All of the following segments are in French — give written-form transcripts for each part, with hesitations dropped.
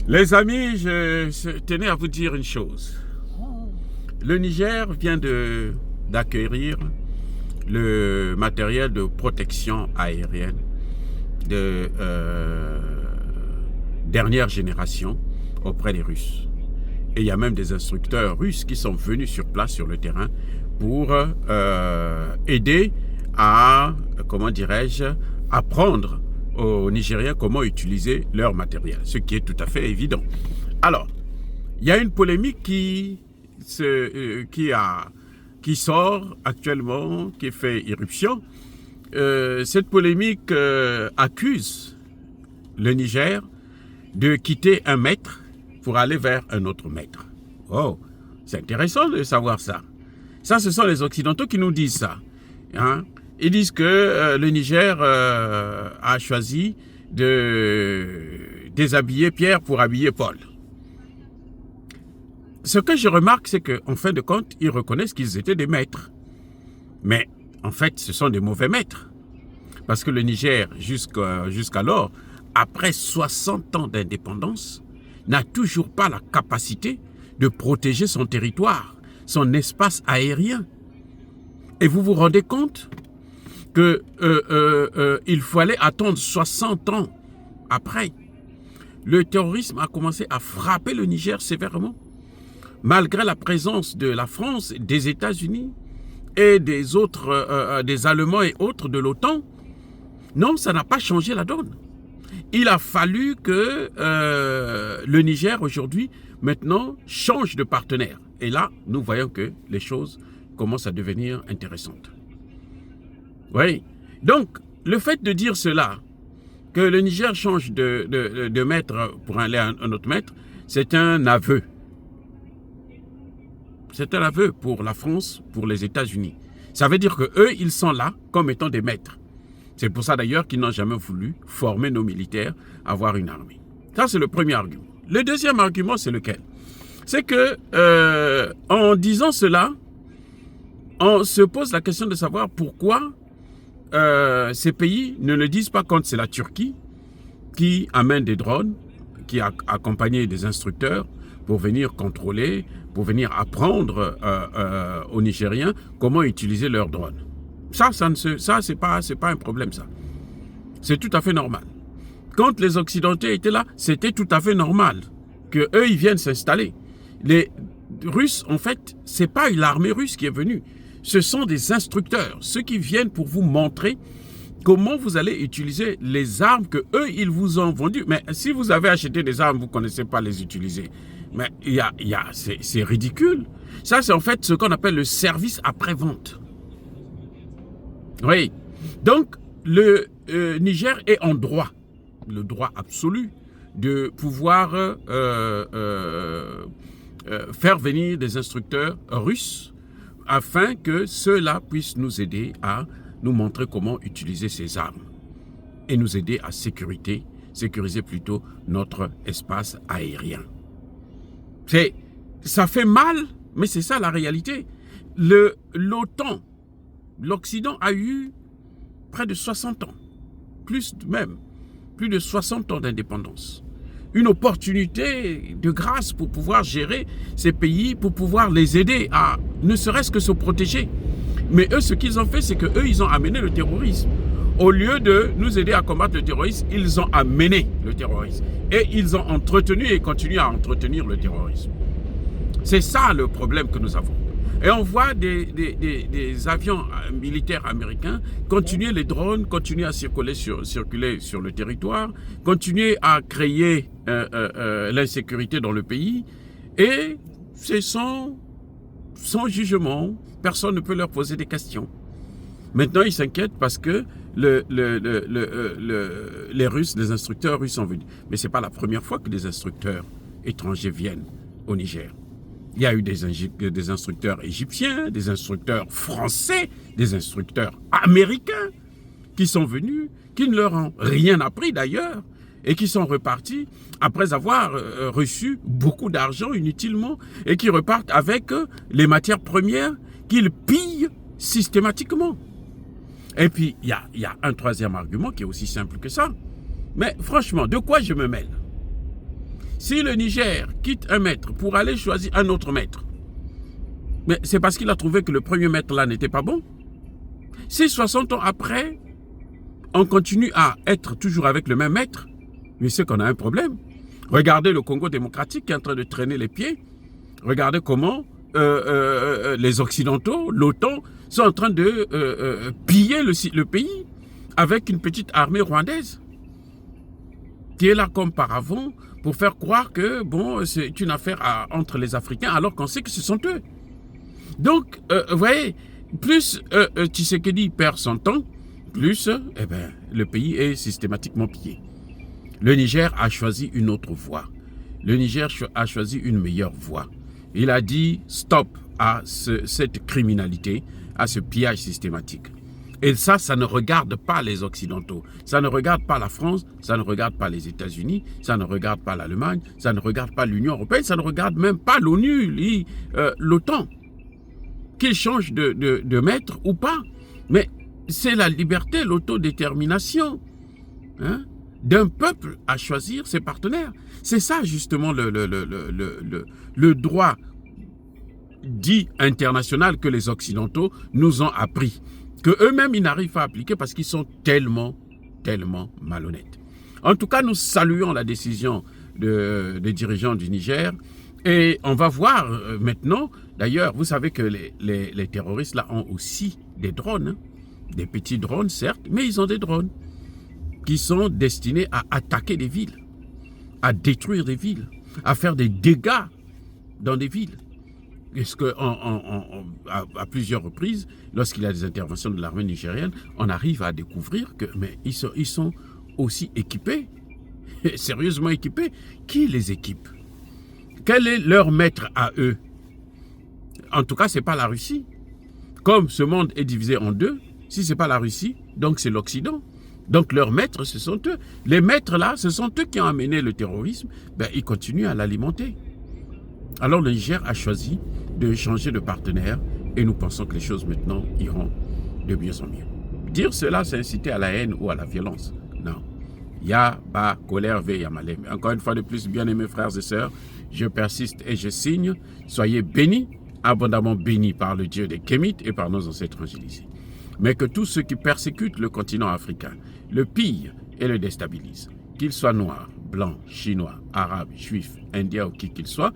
Les amis, je tenais à vous dire une chose. Le Niger vient d'acquérir le matériel de protection aérienne de dernière génération auprès des Russes. Et il y a même des instructeurs russes qui sont venus sur place, sur le terrain, pour aider à, comment dirais-je, apprendre aux Nigériens comment utiliser leur matériel, ce qui est tout à fait évident. Alors, il y a une polémique qui sort actuellement, qui fait irruption. Cette polémique accuse le Niger de quitter un maître pour aller vers un autre maître. Oh, c'est intéressant de savoir ça. Ça, ce sont les Occidentaux qui nous disent ça. Hein? Ils disent que le Niger a choisi de déshabiller Pierre pour habiller Paul. Ce que je remarque, c'est qu'en fin de compte, ils reconnaissent qu'ils étaient des maîtres. Mais en fait, ce sont des mauvais maîtres. Parce que le Niger, jusqu'alors, après 60 ans d'indépendance, n'a toujours pas la capacité de protéger son territoire, son espace aérien. Et vous vous rendez compte qu'il fallait attendre 60 ans après. Le terrorisme a commencé à frapper le Niger sévèrement, malgré la présence de la France, des États-Unis et des autres, des Allemands et autres de l'OTAN. Non, ça n'a pas changé la donne. Il a fallu que le Niger aujourd'hui, maintenant, change de partenaire. Et là, nous voyons que les choses commencent à devenir intéressantes. Oui. Donc, le fait de dire cela, que le Niger change de maître pour aller à un autre maître, c'est un aveu. C'est un aveu pour la France, pour les États-Unis. Ça veut dire qu'eux, ils sont là comme étant des maîtres. C'est pour ça d'ailleurs qu'ils n'ont jamais voulu former nos militaires, avoir une armée. Ça, c'est le premier argument. Le deuxième argument, c'est lequel? C'est que, en disant cela, on se pose la question de savoir pourquoi ces pays ne le disent pas quand c'est la Turquie qui amène des drones, qui a accompagné des instructeurs pour venir contrôler, pour venir apprendre aux Nigériens comment utiliser leurs drones. Ça c'est pas un problème, ça. C'est tout à fait normal. Quand les Occidentaux étaient là, c'était tout à fait normal qu'eux, ils viennent s'installer. Les Russes, en fait, c'est pas l'armée russe qui est venue. Ce sont des instructeurs, ceux qui viennent pour vous montrer comment vous allez utiliser les armes que eux, ils vous ont vendues. Mais si vous avez acheté des armes, vous ne connaissez pas les utiliser. Mais c'est ridicule. Ça, c'est en fait ce qu'on appelle le service après-vente. Oui. Donc, le Niger est en droit, le droit absolu, de pouvoir faire venir des instructeurs russes afin que ceux-là puissent nous aider à nous montrer comment utiliser ces armes et nous aider à sécuriser plutôt notre espace aérien. Ça fait mal, mais c'est ça la réalité. L'OTAN, l'Occident a eu près de 60 ans, plus de 60 ans d'indépendance. Une opportunité de grâce pour pouvoir gérer ces pays, pour pouvoir les aider à ne serait-ce que se protéger. Mais eux, ce qu'ils ont fait, c'est qu'eux, ils ont amené le terrorisme. Au lieu de nous aider à combattre le terrorisme, ils ont amené le terrorisme. Et ils ont entretenu et continuent à entretenir le terrorisme. C'est ça le problème que nous avons. Et on voit des avions militaires américains continuer les drones, continuer à circuler sur le territoire, continuer à créer l'insécurité dans le pays. Et c'est sans jugement, personne ne peut leur poser des questions. Maintenant, ils s'inquiètent parce que les Russes, les instructeurs russes sont venus. Mais ce n'est pas la première fois que des instructeurs étrangers viennent au Niger. Il y a eu des instructeurs égyptiens, des instructeurs français, des instructeurs américains qui sont venus, qui ne leur ont rien appris d'ailleurs, et qui sont repartis après avoir reçu beaucoup d'argent inutilement, et qui repartent avec les matières premières qu'ils pillent systématiquement. Et puis, il y a un troisième argument qui est aussi simple que ça. Mais franchement, de quoi je me mêle? Si le Niger quitte un maître pour aller choisir un autre maître, mais c'est parce qu'il a trouvé que le premier maître là n'était pas bon. Si 60 ans après, on continue à être toujours avec le même maître, mais c'est qu'on a un problème. Regardez le Congo démocratique qui est en train de traîner les pieds. Regardez comment les Occidentaux, l'OTAN, sont en train de piller le pays avec une petite armée rwandaise qui est là comme par avant pour faire croire que bon, c'est une affaire entre les Africains alors qu'on sait que ce sont eux. Donc, vous voyez, plus Tshisekedi perd son temps, plus le pays est systématiquement pillé. Le Niger a choisi une autre voie. Le Niger a choisi une meilleure voie. Il a dit stop à cette criminalité, à ce pillage systématique. Et ça ne regarde pas les Occidentaux. Ça ne regarde pas la France, ça ne regarde pas les États-Unis, ça ne regarde pas l'Allemagne, ça ne regarde pas l'Union européenne, ça ne regarde même pas l'ONU, l'OTAN. Qu'ils changent de maître ou pas. Mais c'est la liberté, l'autodétermination d'un peuple à choisir ses partenaires. C'est ça justement le droit dit international que les Occidentaux nous ont appris, que eux-mêmes ils n'arrivent pas à appliquer parce qu'ils sont tellement malhonnêtes. En tout cas, nous saluons la décision des dirigeants du Niger et on va voir maintenant, d'ailleurs, vous savez que les terroristes là ont aussi des drones, des petits drones certes, mais ils ont des drones qui sont destinés à attaquer des villes, à détruire des villes, à faire des dégâts dans des villes. Est-ce qu'à plusieurs reprises, lorsqu'il y a des interventions de l'armée nigérienne, on arrive à découvrir que mais ils sont aussi équipés, sérieusement équipés. Qui les équipe? Quel est leur maître à eux? En tout cas, ce n'est pas la Russie. Comme ce monde est divisé en deux, si ce n'est pas la Russie, donc c'est l'Occident. Donc leurs maîtres, ce sont eux. Les maîtres là, ce sont eux qui ont amené le terrorisme. Ils continuent à l'alimenter. Alors le Niger a choisi de changer de partenaire et nous pensons que les choses maintenant iront de mieux en mieux. Dire cela, c'est inciter à la haine ou à la violence. Non. Ya, ba, colère, ve, yamalem. Encore une fois de plus, bien-aimés frères et sœurs, je persiste et je signe. Soyez bénis, abondamment bénis par le Dieu des Kémites et par nos ancêtres angélisés. Mais que tous ceux qui persécutent le continent africain, le pillent et le déstabilisent, qu'ils soient noirs, blancs, chinois, arabes, juifs, indiens ou qui qu'ils soient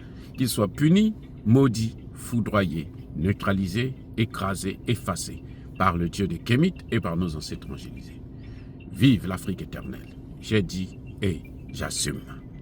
punis, maudits, foudroyés, neutralisés, écrasés, effacés par le Dieu des Kémites et par nos ancêtres angélisés. Vive l'Afrique éternelle. J'ai dit et j'assume.